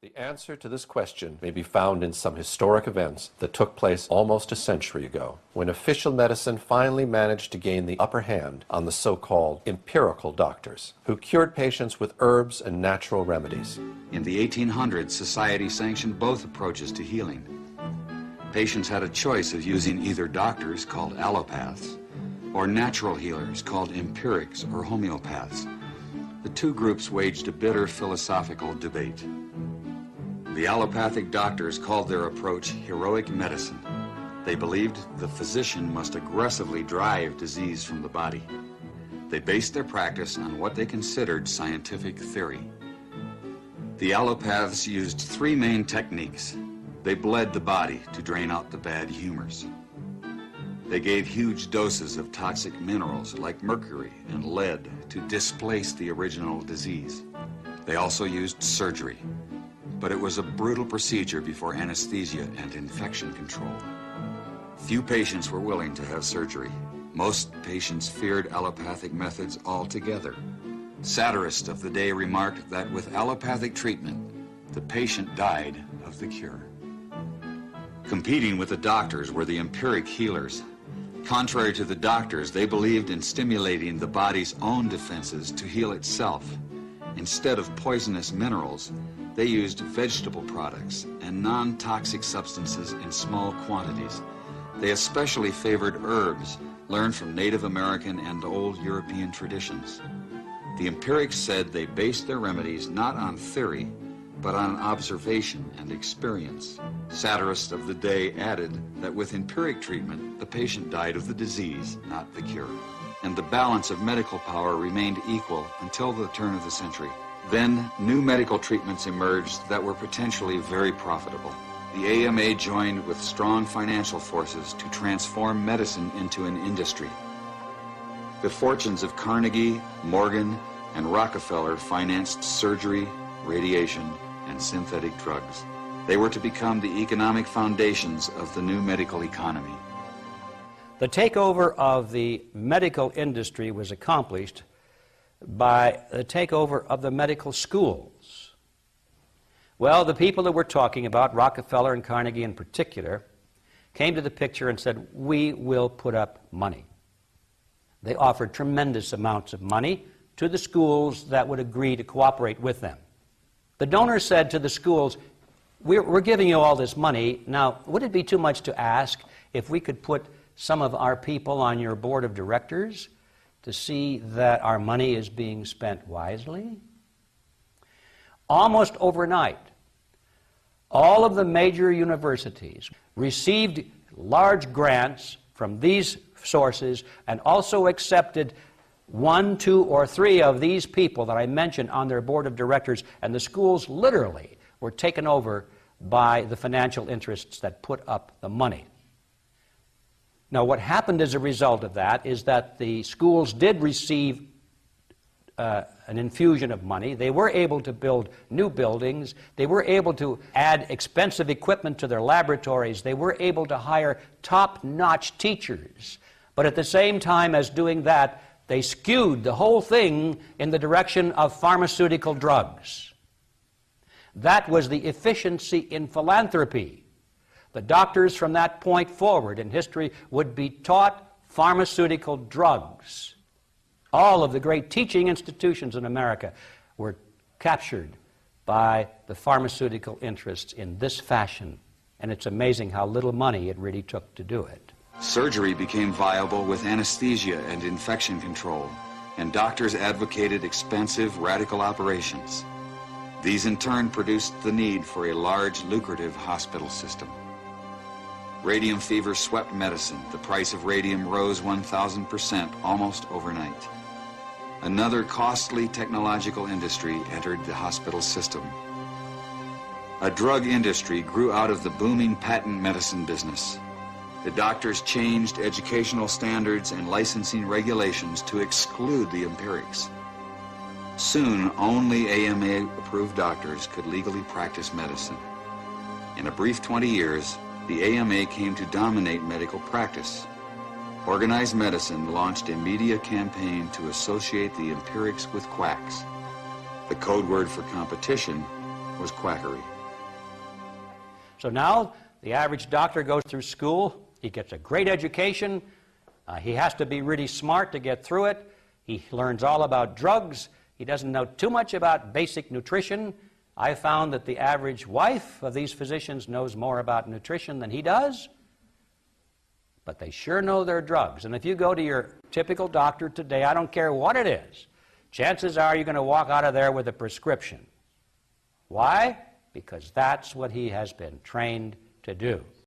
The answer to this question may be found in some historic events that took place almost a century ago, when official medicine finally managed to gain the upper hand on the so-called empirical doctors, who cured patients with herbs and natural remedies. In the 1800s, society sanctioned both approaches to healing. Patients had a choice of using either doctors, called allopaths, or natural healers, called empirics or homeopaths. The two groups waged a bitter philosophical debate. The allopathic doctors called their approach heroic medicine. They believed the physician must aggressively drive disease from the body. They based their practice on what they considered scientific theory. The allopaths used three main techniques. They bled the body to drain out the bad humors. They gave huge doses of toxic minerals like mercury and lead to displace the original disease. They also used surgery, but it was a brutal procedure before anesthesia and infection control. Few patients were willing to have surgery. Most patients feared allopathic methods altogether. Satirists of the day remarked that with allopathic treatment, the patient died of the cure. Competing with the doctors were the empiric healers. Contrary to the doctors, they believed in stimulating the body's own defenses to heal itself. Instead of poisonous minerals, they used vegetable products and non-toxic substances in small quantities. They especially favored herbs learned from Native American and old European traditions. The empirics said they based their remedies not on theory, but on observation and experience. Satirists of the day added that with empiric treatment, the patient died of the disease, not the cure. And the balance of medical power remained equal until the turn of the century. Then, new medical treatments emerged that were potentially very profitable. The AMA joined with strong financial forces to transform medicine into an industry. The fortunes of Carnegie, Morgan, and Rockefeller financed surgery, radiation, and synthetic drugs. They were to become the economic foundations of the new medical economy. The takeover of the medical industry was accomplished by the takeover of the medical schools. Well, the people that we're talking about, Rockefeller and Carnegie in particular, came to the picture and said, we will put up money. They offered tremendous amounts of money to the schools that would agree to cooperate with them. The donors said to the schools, we're giving you all this money. Now, would it be too much to ask if we could put some of our people on your board of directors to see that our money is being spent wisely? Almost overnight, all of the major universities received large grants from these sources and also accepted 1, 2, or 3 of these people that I mentioned on their board of directors, and the schools literally were taken over by the financial interests that put up the money. Now, what happened as a result of that is that the schools did receive an infusion of money. They were able to build new buildings. They were able to add expensive equipment to their laboratories. They were able to hire top-notch teachers. But at the same time as doing that, they skewed the whole thing in the direction of pharmaceutical drugs. That was the efficiency in philanthropy. The doctors from that point forward in history would be taught pharmaceutical drugs. All of the great teaching institutions in America were captured by the pharmaceutical interests in this fashion. And it's amazing how little money it really took to do it. Surgery became viable with anesthesia and infection control, and doctors advocated expensive, radical operations. These in turn produced the need for a large, lucrative hospital system. Radium fever swept medicine. The price of radium rose 1,000% almost overnight. Another costly technological industry entered the hospital system. A drug industry grew out of the booming patent medicine business. The doctors changed educational standards and licensing regulations to exclude the empirics. Soon, only AMA-approved doctors could legally practice medicine. In a brief 20 years, the AMA came to dominate medical practice. Organized medicine launched a media campaign to associate the empirics with quacks. The code word for competition was quackery. So now the average doctor goes through school. He gets a great education. He has to be really smart to get through it. He learns all about drugs. He doesn't know too much about basic nutrition. I found that the average wife of these physicians knows more about nutrition than he does, but they sure know their drugs. And if you go to your typical doctor today, I don't care what it is, chances are you're going to walk out of there with a prescription. Why? Because that's what he has been trained to do.